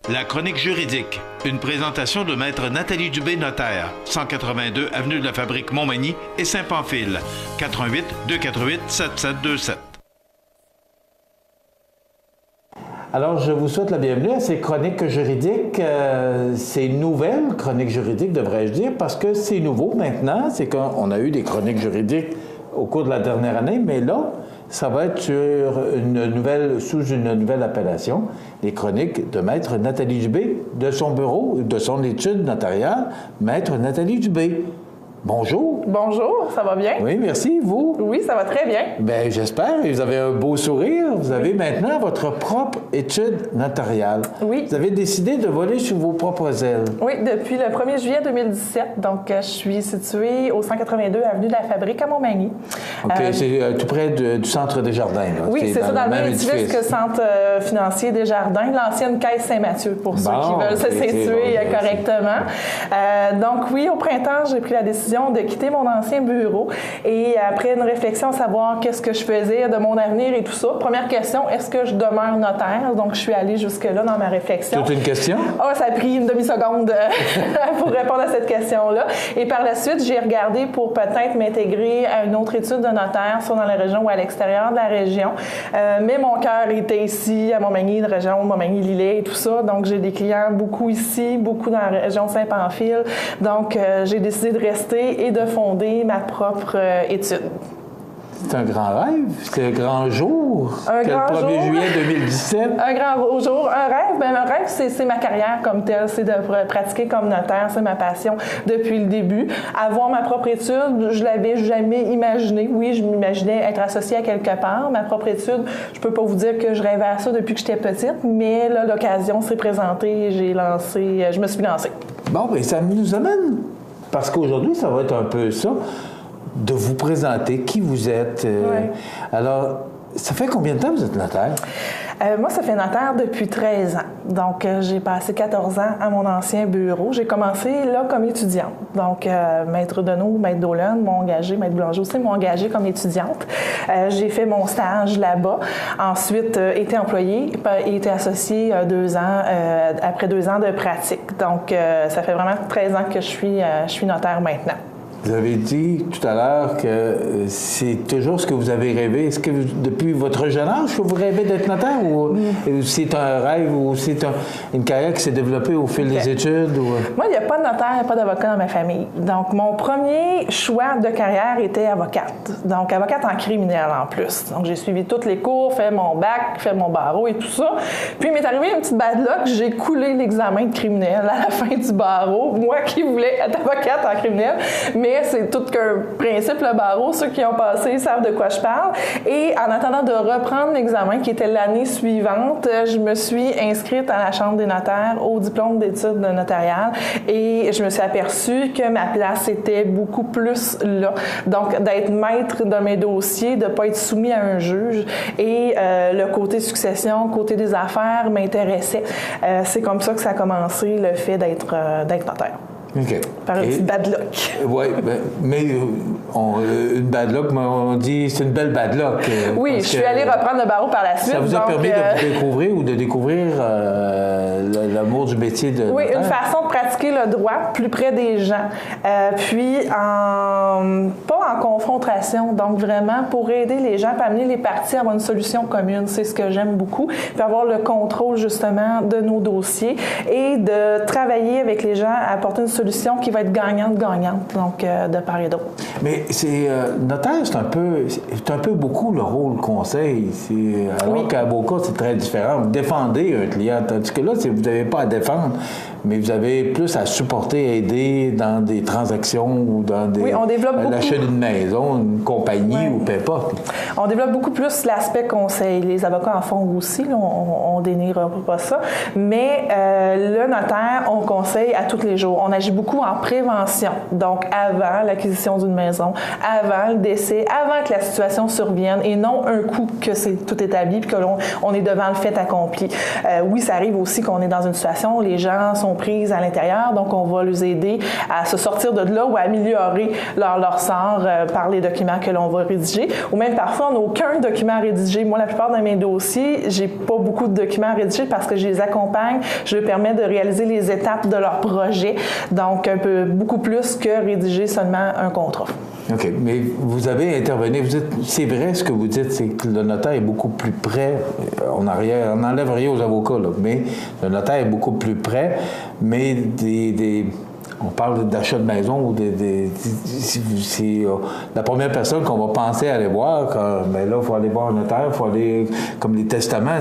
La chronique juridique. Une présentation de Maître Nathalie Dubé, notaire, 182 Avenue de la Fabrique Montmagny et Saint-Pamphile, 88 248 7727. Alors, je vous souhaite la bienvenue à ces chroniques juridiques. Ces nouvelles chroniques juridiques, devrais-je dire, parce que c'est nouveau maintenant. C'est qu'on a eu des chroniques juridiques au cours de la dernière année, mais là, ça va être sous une nouvelle appellation, les chroniques de Maître Nathalie Dubé, de son bureau, de son étude notariale, Maître Nathalie Dubé. Bonjour. Bonjour, ça va bien? Oui, merci. Vous? Oui, ça va très bien. Bien, j'espère. Vous avez un beau sourire. Vous avez maintenant votre propre étude notariale. Oui. Vous avez décidé de voler sur vos propres ailes. Oui, depuis le 1er juillet 2017. Donc, je suis située au 182 Avenue de la Fabrique à Montmagny. OK, c'est tout près du Centre Desjardins. Là. Oui, c'est ça, dans le même édifice que le Centre financier Desjardins, l'ancienne Caisse Saint-Mathieu, pour ceux qui veulent se situer correctement. Donc, oui, au printemps, j'ai pris la décision de quitter mon ancien bureau et après une réflexion à savoir qu'est-ce que je faisais de mon avenir et tout ça. Première question, est-ce que je demeure notaire? Donc, je suis allée jusque-là dans ma réflexion. Toute une question? Ça a pris une demi-seconde pour répondre à cette question-là. Et par la suite, j'ai regardé pour peut-être m'intégrer à une autre étude de notaire, soit dans la région ou à l'extérieur de la région. Mais mon cœur était ici, à Montmagny, la région Montmagny-Lillet et tout ça. Donc, j'ai des clients beaucoup ici, beaucoup dans la région Saint-Pamphile. Donc, j'ai décidé de rester et de fonder ma propre étude. C'est un grand rêve, c'est un grand jour. Un grand jour. Le 1er juillet 2017. Un grand jour. Un rêve, c'est ma carrière comme telle, c'est de pratiquer comme notaire, c'est ma passion depuis le début. Avoir ma propre étude, je l'avais jamais imaginé. Oui, je m'imaginais être associée à quelque part. Ma propre étude, je peux pas vous dire que je rêvais à ça depuis que j'étais petite, mais là, l'occasion s'est présentée et je me suis lancée. Bon, bien, ça nous amène, parce qu'aujourd'hui, ça va être un peu ça, de vous présenter qui vous êtes. Oui. Alors, ça fait combien de temps que vous êtes notaire? Moi, ça fait notaire depuis 13 ans. Donc, j'ai passé 14 ans à mon ancien bureau. J'ai commencé là comme étudiante. Donc, maître Deneau, maître Dolan m'ont engagée, maître Boulanger aussi m'ont engagée comme étudiante. J'ai fait mon stage là-bas. Ensuite, été employée et été associée 2 ans, après 2 ans de pratique. Donc, ça fait vraiment 13 ans que je suis notaire maintenant. Vous avez dit tout à l'heure que c'est toujours ce que vous avez rêvé. Est-ce que depuis votre jeune âge que vous rêvez d'être notaire ou c'est un rêve ou c'est une carrière qui s'est développée au fil des études? Moi, il n'y a pas de notaire, il n'y a pas d'avocat dans ma famille. Donc, mon premier choix de carrière était avocate. Donc, avocate en criminel en plus. Donc, j'ai suivi toutes les cours, fait mon bac, fait mon barreau et tout ça. Puis, il m'est arrivé une petite bad luck. J'ai coulé l'examen de criminel à la fin du barreau. Moi qui voulais être avocate en criminel, mais c'est tout qu'un principe, le barreau. Ceux qui ont passé savent de quoi je parle. Et en attendant de reprendre l'examen, qui était l'année suivante, je me suis inscrite à la Chambre des notaires au diplôme d'études notariales et je me suis aperçue que ma place était beaucoup plus là. Donc, d'être maître de mes dossiers, de ne pas être soumis à un juge et le côté succession, côté des affaires m'intéressait. C'est comme ça que ça a commencé, le fait d'être notaire. Okay. Par une petite bad luck. Oui, mais une bad luck, on dit c'est une belle bad luck. Oui, je suis allée reprendre le barreau par la suite. Ça vous a permis de vous découvrir ou de découvrir l'amour du métier de Oui, notaire? une façon de pratiquer le droit plus près des gens. Puis, pas en confrontation, donc vraiment pour aider les gens, puis amener les parties à avoir une solution commune. C'est ce que j'aime beaucoup. Puis avoir le contrôle justement de nos dossiers et de travailler avec les gens à apporter une solution qui va être gagnante-gagnante, donc de part et d'autre. Mais c'est notaire, c'est un peu beaucoup le rôle conseil. Alors qu'avocat, c'est très différent. Vous défendez un client, tandis que là, vous n'avez pas à défendre, mais vous avez plus à supporter, aider dans des transactions ou dans l'achat d'une maison, une compagnie ou peu importe. On développe beaucoup plus l'aspect conseil. Les avocats en font aussi, là, on dénigre pas ça. Mais le notaire, on conseille à tous les jours. On agit beaucoup en prévention. Donc, avant l'acquisition d'une maison, avant le décès, avant que la situation survienne et non un coup que c'est tout établi puis que on est devant le fait accompli. Oui, ça arrive aussi qu'on est dans une situation où les gens sont pris à l'intérieur, donc on va les aider à se sortir de là ou à améliorer leur sort par les documents que l'on va rédiger, ou même parfois on n'a aucun document rédigé. Moi, la plupart de mes dossiers, j'ai pas beaucoup de documents rédigés parce que je les accompagne, je leur permets de réaliser les étapes de leur projet, donc beaucoup plus que rédiger seulement un contrat. OK, mais vous avez intervenu, c'est vrai ce que vous dites, c'est que le notaire est beaucoup plus près, on n'enlève rien aux avocats, là, mais le notaire est beaucoup plus près, mais on parle d'achat de maison ou c'est la première personne qu'on va penser à aller voir, mais là, il faut aller voir un notaire, il faut aller, comme les testaments,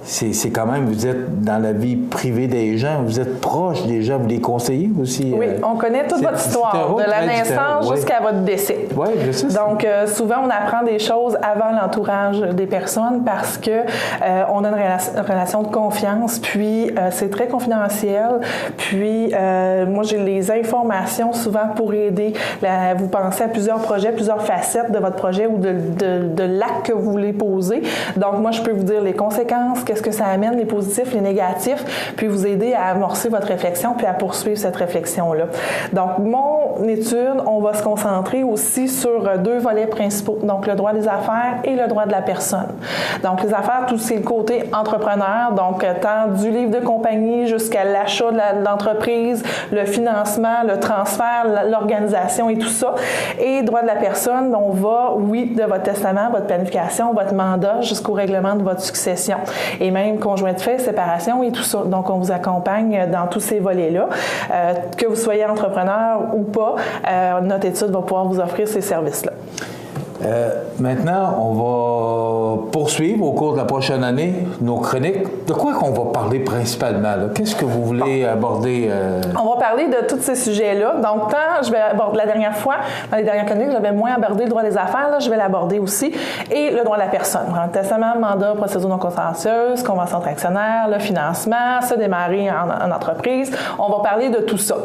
c'est quand même, vous êtes dans la vie privée des gens, vous êtes proche des gens, vous les conseillez aussi. Oui, on connaît toute votre histoire, de la naissance jusqu'à votre décès. Oui, je sais. Donc, souvent, on apprend des choses avant l'entourage des personnes parce que on a une relation de confiance, puis c'est très confidentiel. Puis, moi, j'ai les informations souvent pour aider. Vous pensez à plusieurs projets, plusieurs facettes de votre projet ou de l'acte que vous voulez poser. Donc, moi, je peux vous dire les conséquences, qu'est-ce que ça amène, les positifs, les négatifs, puis vous aider à amorcer votre réflexion puis à poursuivre cette réflexion-là. Donc, mon étude, on va se concentrer aussi sur 2 volets principaux, donc le droit des affaires et le droit de la personne. Donc, les affaires, tout c'est le côté entrepreneur, donc tant du livre de compagnie jusqu'à l'achat de l'entreprise, le financement, le transfert, l'organisation et tout ça. Et droit de la personne, on va, oui, de votre testament, votre planification, votre mandat, jusqu'au règlement de votre succession. Et même conjoint de fait, séparation et tout ça. Donc, on vous accompagne dans tous ces volets-là. Que vous soyez entrepreneur ou pas, notre étude va pouvoir vous offrir ces services-là. Maintenant, on va poursuivre au cours de la prochaine année nos chroniques. De quoi qu'on va parler principalement? Qu'est-ce que vous voulez aborder? On va parler de tous ces sujets-là. Donc, je vais aborder la dernière fois, dans les dernières chroniques, j'avais moins abordé le droit des affaires. Là, je vais l'aborder aussi. Et le droit de la personne. Testament, mandat, procédure non contentieuse, convention entre actionnaires, le financement, se démarrer en entreprise. On va parler de tout ça.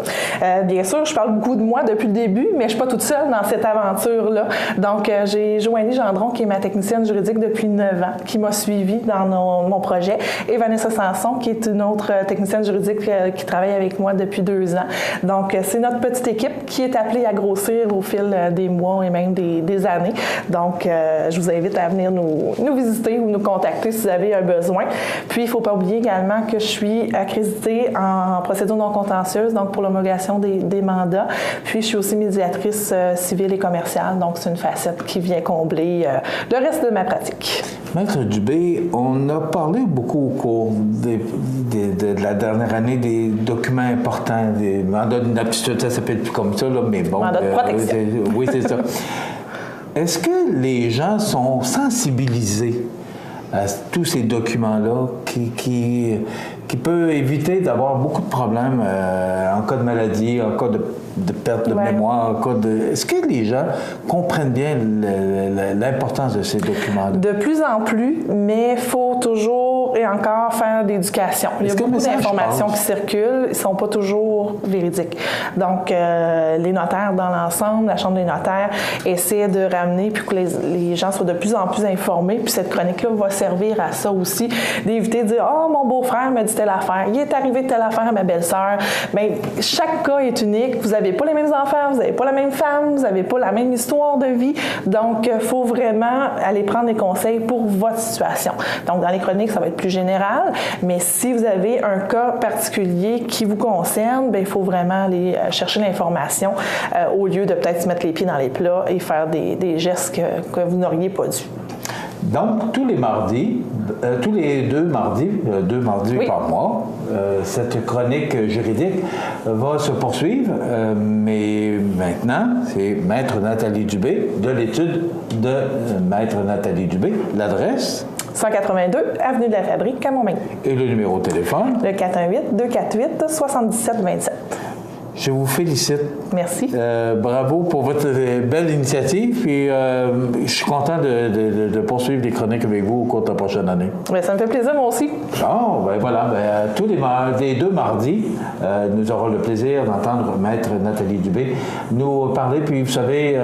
Bien sûr, je parle beaucoup de moi depuis le début, mais je ne suis pas toute seule dans cette aventure-là. Donc, j'ai Joanie Gendron, qui est ma technicienne juridique depuis 9 ans, qui m'a suivie dans mon projet, et Vanessa Sanson, qui est une autre technicienne juridique qui travaille avec moi depuis 2 ans. Donc, c'est notre petite équipe qui est appelée à grossir au fil des mois et même des années. Donc, je vous invite à venir nous visiter ou nous contacter si vous avez un besoin. Puis, il ne faut pas oublier également que je suis accréditée en procédure non contentieuse, donc pour l'homologation des mandats. Puis, je suis aussi médiatrice civile et commerciale, donc c'est une facette qui vient combler le reste de ma pratique. Maître Dubé, on a parlé beaucoup au cours de la dernière année des documents importants, des mandats d'inaptitude, ça s'appelle plus comme ça, là, mais bon. Mandat de protection. Oui, c'est ça. Est-ce que les gens sont sensibilisés à tous ces documents-là qui peut éviter d'avoir beaucoup de problèmes en cas de maladie, en cas de perte de mémoire, en cas de... Est-ce que les gens comprennent bien l'importance de ces documents-là? De plus en plus, mais il faut toujours et encore faire d'éducation. Il y a beaucoup d'informations qui circulent, ils ne sont pas toujours véridiques. Donc, les notaires dans l'ensemble, la Chambre des notaires, essaient de ramener, puis que les gens soient de plus en plus informés, puis cette chronique-là va servir à ça aussi, d'éviter de dire « Oh, mon beau-frère me dit telle affaire, il est arrivé telle affaire à ma belle-sœur. » Bien, chaque cas est unique, vous n'avez pas les mêmes enfants, vous n'avez pas la même femme, vous n'avez pas la même histoire de vie, donc il faut vraiment aller prendre des conseils pour votre situation. Donc, dans les chroniques, ça va être plus général, mais si vous avez un cas particulier qui vous concerne, bien, il faut vraiment aller chercher l'information au lieu de peut-être se mettre les pieds dans les plats et faire des gestes que vous n'auriez pas dû. Donc, tous les mardis, tous les 2 mardis, 2 mardis oui. Par mois, cette chronique juridique va se poursuivre, mais maintenant, c'est Maître Nathalie Dubé de l'étude de Maître Nathalie Dubé. L'adresse? 182, Avenue de la Fabrique, à Montmagny. Et le numéro de téléphone? Le 418-248-7727. Je vous félicite. Merci. Bravo pour votre belle initiative. Puis, je suis content de poursuivre les chroniques avec vous au cours de la prochaine année. Bien, ça me fait plaisir, moi aussi. Bon, ben voilà. Ben, tous les 2 mardis, nous aurons le plaisir d'entendre Maître Nathalie Dubé nous parler. Puis, vous savez,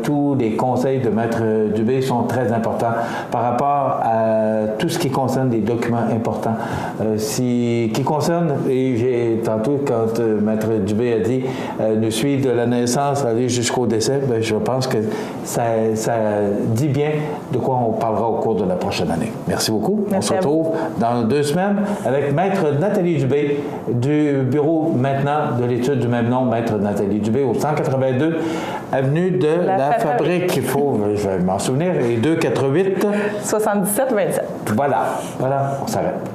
tous les conseils de Maître Dubé sont très importants par rapport à tout ce qui concerne les documents importants. Qui concerne, et tantôt, quand Maître Dubé a dit, nous suivre de la naissance, aller jusqu'au décès, bien, je pense que ça dit bien de quoi on parlera au cours de la prochaine année. Merci beaucoup. Merci on se retrouve dans 2 semaines avec Maître Nathalie Dubé du bureau maintenant de l'étude du même nom, Maître Nathalie Dubé, au 182 avenue de la Fabrique. Il faut, je vais m'en souvenir, et 288 77 27. Voilà, on s'arrête.